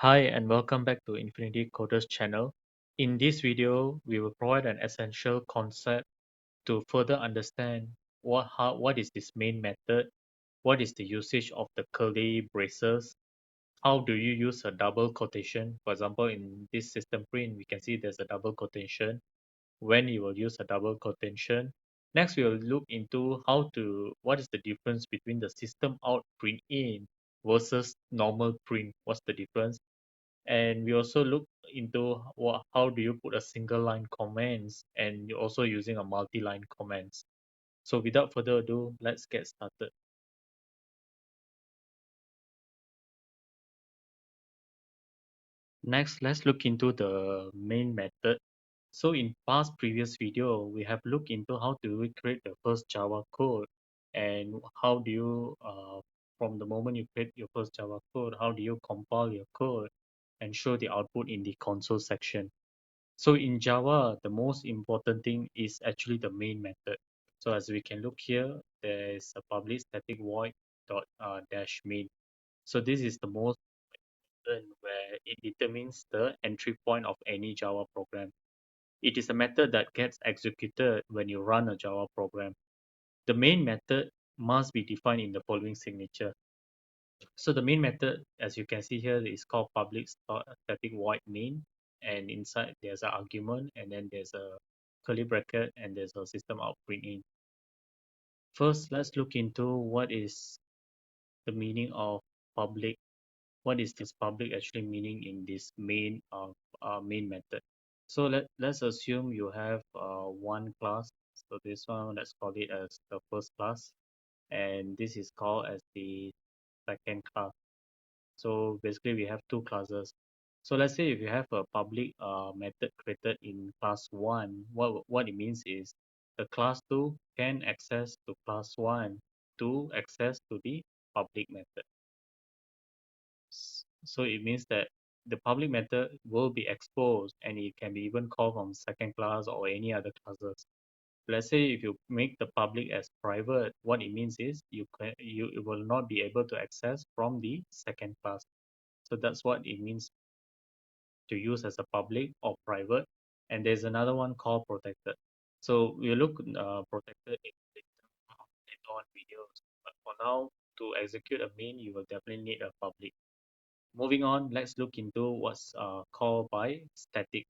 Hi and welcome back to Infinity Coders channel. In this video, we will provide an essential concept to further understand what is this main method, what is the usage of the curly braces, how do you use a double quotation. For example, in this system print, we can see there's a double quotation, when you will use a double quotation. Next, we will look into what is the difference between the system out print in versus normal print. What's the difference? And we also look into how do you put a single line comments and you're also using a multi-line comments. So without further ado, let's get started. Next, let's look into the main method. So in past previous video, we have looked into how do we create the first Java code and how do you, from the moment you create your first Java code, how do you compile your code and show the output in the console section. So in Java, the most important thing is actually the main method. So as we can look here, there is a public static void dot dash main. So this is the most important where it determines the entry point of any Java program. It is a method that gets executed when you run a Java program. The main method must be defined in the following signature. So the main method, as you can see here, is called static void main, and inside there's an argument, and then there's a curly bracket, and there's a system out print in. First, let's look into what is the meaning of public. What is this public actually meaning in this main method? So let's assume you have one class. So this one, let's call it as the first class, and this is called as the second class. So basically we have two classes. So let's say if you have a public method created in class 1, what it means is the class 2 can access to class 1 to access to the public method. So it means that the public method will be exposed and it can be even called from second class or any other classes. Let's say if you make the public as private, what it means is you will not be able to access from the second class. So that's what it means to use as a public or private. And there's another one called protected. So we look protected in later on videos. But for now, to execute a main, you will definitely need a public. Moving on, let's look into what's called by static.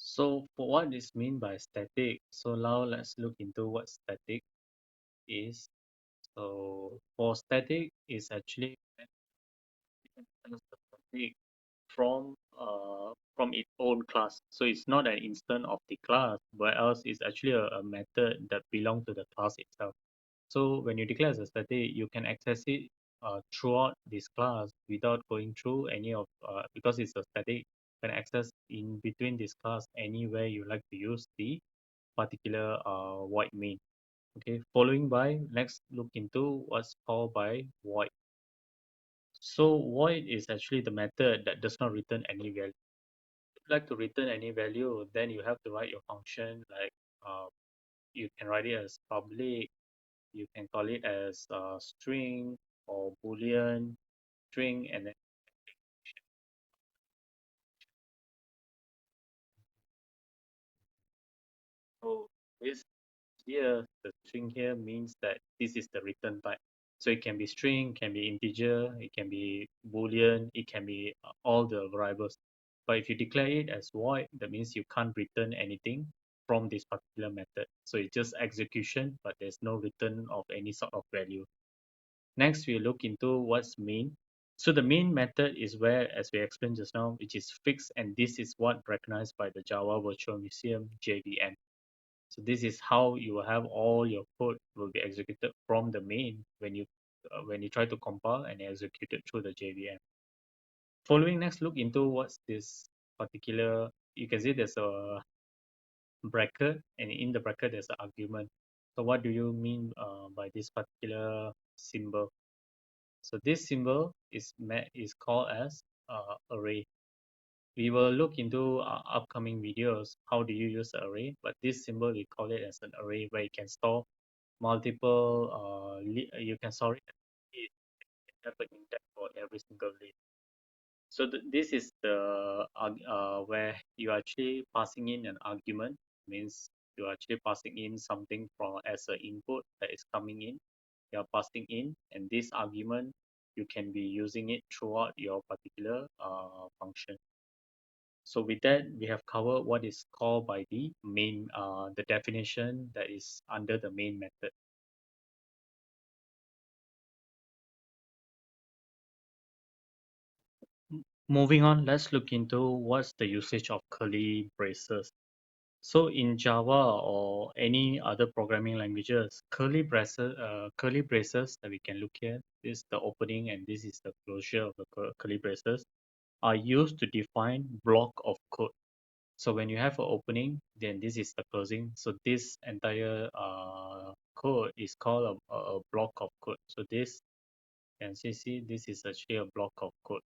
So for what is mean by static, so now let's look into what static is. So for static is actually static from its own class. So it's not an instance of the class, but else it's actually a method that belong to the class itself. So when you declare as a static, you can access it throughout this class without going through any of because it's a static. You can access in between this class anywhere you like to use the particular void main. Okay, following by let's look into what's called by void. So void is actually the method that does not return any value. If you like to return any value, then you have to write your function like you can write it as public, you can call it as string or boolean string, and then so this here the string here means that this is the return type. So it can be string, can be integer, it can be boolean, it can be all the variables. But if you declare it as void, that means you can't return anything from this particular method. So it's just execution, but there's no return of any sort of value. Next, we look into what's main. So the main method is where, as we explained just now, which is fixed, and this is what recognized by the Java Virtual Museum JVM. So this is how you will have all your code will be executed from the main when you try to compile and execute it through the JVM. Following next, look into what's this particular. You can see there's a bracket, and in the bracket there's an argument. So what do you mean by this particular symbol? So this symbol is called as array. We will look into upcoming videos how do you use the array, but this symbol we call it as an array where you can store multiple you can store it as have an index for every single list. So this is the where you are actually passing in an argument, means you are actually passing in something from as an input that is coming in. You are passing in, and this argument you can be using it throughout your particular function. So with that, we have covered what is called by the main, the definition that is under the main method. Moving on, let's look into what's the usage of curly braces. So in Java or any other programming languages, curly braces that we can look here, this is the opening and this is the closure of the curly braces, are used to define block of code. So when you have an opening, then this is the closing. So this entire code is called a block of code. So this, and see, this is actually a block of code.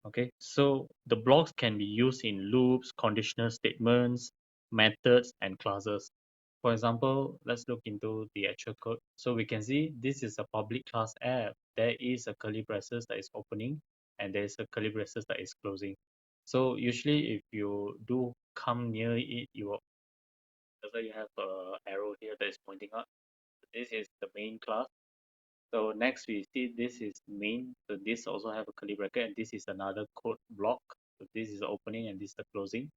Okay, so the blocks can be used in loops, conditional statements, methods, and classes. For example, let's look into the actual code. So we can see this is a public class app. There is a curly braces that is opening, and there is a curly braces that is closing. So usually, if you do come near it, that's why you have a arrow here that is pointing up. This is the main class. So next we see this is main. So this also have a curly bracket, and this is another code block. So this is the opening and this is the closing.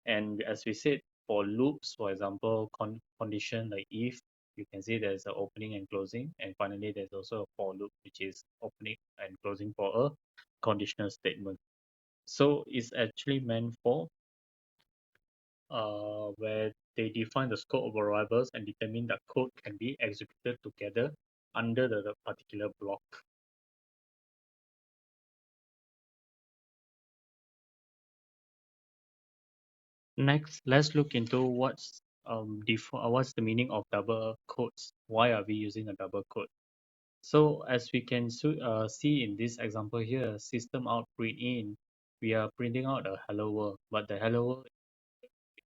And as we said, for loops, for example, condition like if, you can see there's an opening and closing. And finally, there's also a for loop, which is opening and closing for a conditional statement. So it's actually meant for where they define the scope of variables and determine that code can be executed together under the particular block. Next, let's look into what's the meaning of double quotes. Why are we using a double quote? So as we can see in this example here, system out print in, we are printing out a hello world, but the hello world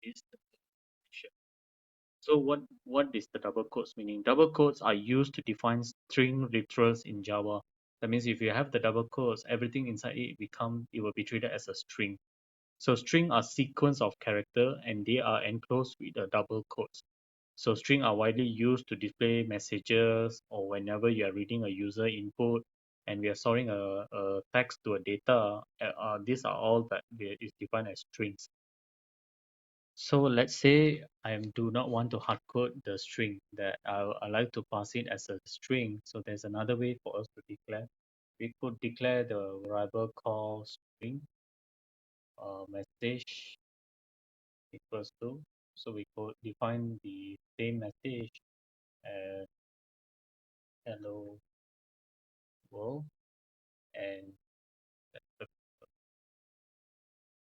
is the definition. So what is the double quotes meaning? Double quotes are used to define string literals in Java. That means if you have the double quotes, everything inside it will be treated as a string. So string are sequence of character and they are enclosed with a double quotes. So string are widely used to display messages or whenever you are reading a user input and we are storing a text to a data. These are all that is defined as strings. So let's say do not want to hardcode the string that I like to pass it as a string. So there's another way for us to declare. We could declare the variable called string message equals to. So we could define the same message as hello world and the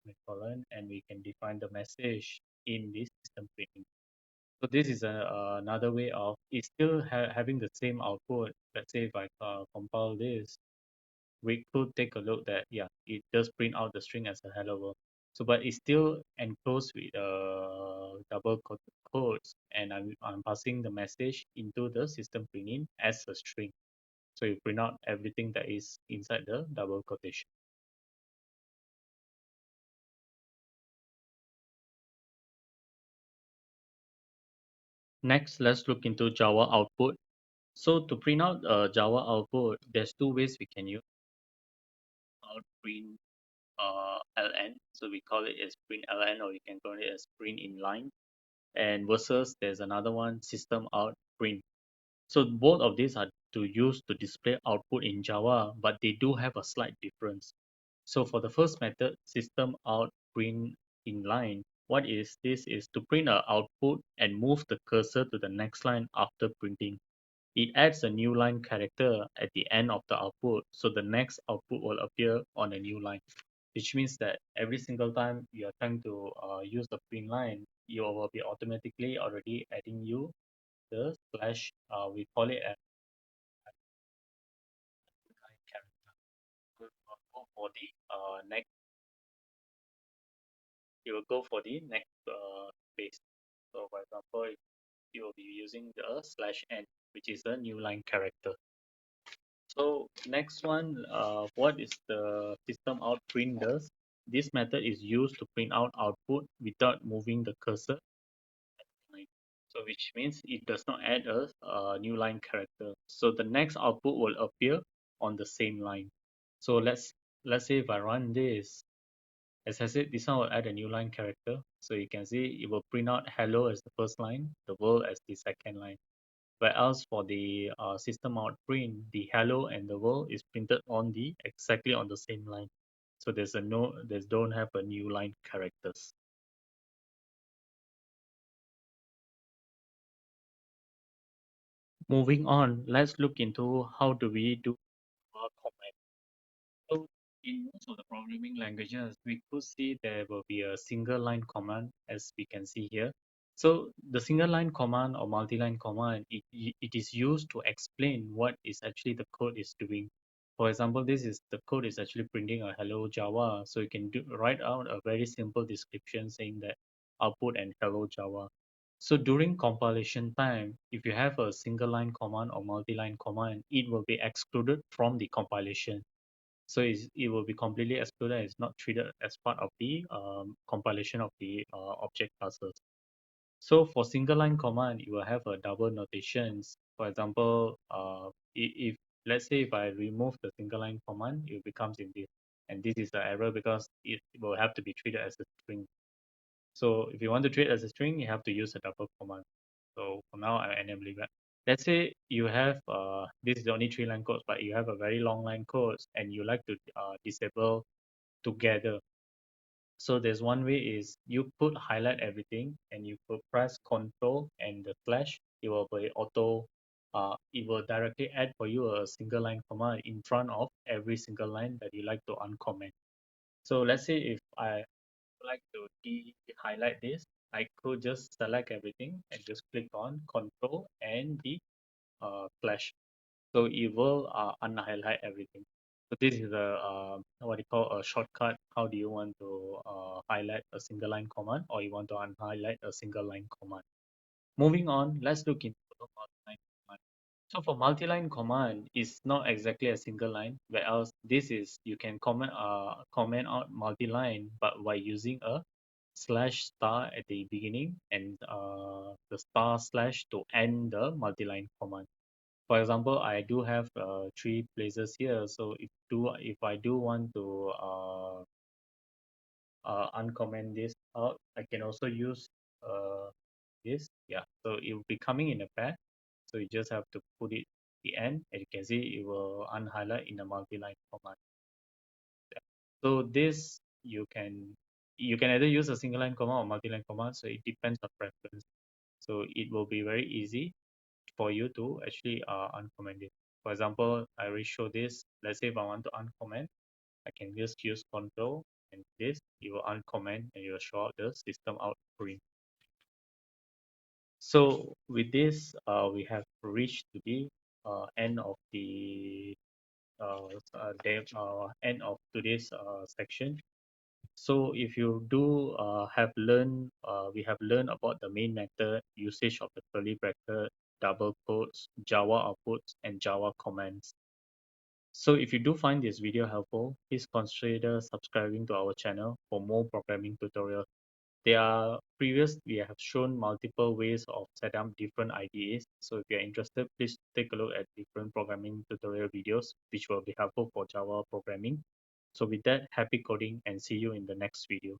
semicolon, and we can define the message in this system printing. So this is another way of it's still having the same output. Let's say if I compile this, we could take a look that yeah, it does print out the string as a hello world. So but it's still enclosed with double quotes, and I'm passing the message into the system printing as a string. So you print out everything that is inside the double quotation. Next, let's look into Java output. So to print out Java output, there's two ways we can use out print ln. So we call it as print ln, or you can call it as print inline. And versus there's another one, system out print. So both of these are to use to display output in Java, but they do have a slight difference. So for the first method, system out print inline, what is this is to print an output and move the cursor to the next line after printing. It adds a new line character at the end of the output, so the next output will appear on a new line, which means that every single time you are trying to use the print line, you will be automatically already adding you the slash, we call it a line character. Go for the next, you will go for the next space. So for example, you will be using the slash n, which is a new line character. So next one, what is the system out print does? This method is used to print out output without moving the cursor. Line. So which means it does not add a new line character. So the next output will appear on the same line. So let's say if I run this, as I said, this one will add a new line character. So you can see it will print out hello as the first line, the world as the second line. Whereas for the system out print, the hello and the world is printed on the exactly on the same line. So there's don't have a new line characters. Moving on, let's look into how do we do comment. So in most of the programming languages, we could see there will be a single line command as we can see here. So the single line command or multi-line command, it is used to explain what is actually the code is doing. For example, this is the code is actually printing a hello Java. So you can write out a very simple description saying that output and hello Java. So during compilation time, if you have a single line command or multi-line command, it will be excluded from the compilation. So it will be completely excluded. It's not treated as part of the compilation of the object classes. So for single line command, you will have a double notations. For example, if let's say if I remove the single line command, it becomes in this, and this is the error because it will have to be treated as a string. So if you want to treat it as a string, you have to use a double command. So for now, I'm enabling that. Let's say you have this is only 3 line codes, but you have a very long line codes and you like to disable together. So there's one way is you could highlight everything and you could press Control and the slash. It will be auto. It will directly add for you a single line command in front of every single line that you like to uncomment. So let's say if I like to highlight this, I could just select everything and just click on Control and the flash. So it will unhighlight everything. So this is a what you call a shortcut. How do you want to highlight a single line command or you want to unhighlight a single line command? Moving on, let's look into the multi-line command. So for multi-line command, it's not exactly a single line, whereas this is you can comment out multi-line, but by using a slash star at the beginning and the star slash to end the multi-line command. For example, I do have 3 places here. So if I do want to uncomment this out, I can also use this. Yeah, so it will be coming in a pair. So you just have to put it the end, and you can see it will unhighlight in the multi-line command. Yeah. So this you can either use a single line command or multi-line command. So it depends on preference. So it will be very easy for you to actually uncomment it. For example, I already show this. Let's say if I want to uncomment, I can just use control and this, it will uncomment and it will show out the system out print. So with this, we have reached to the end of the end of today's section. So if you do we have learned about the main method, usage of the curly bracket, double quotes, Java outputs, and Java commands. So if you do find this video helpful, please consider subscribing to our channel for more programming tutorials. We have shown multiple ways of setting up different IDEs. So if you're interested, please take a look at different programming tutorial videos, which will be helpful for Java programming. So with that, happy coding and see you in the next video.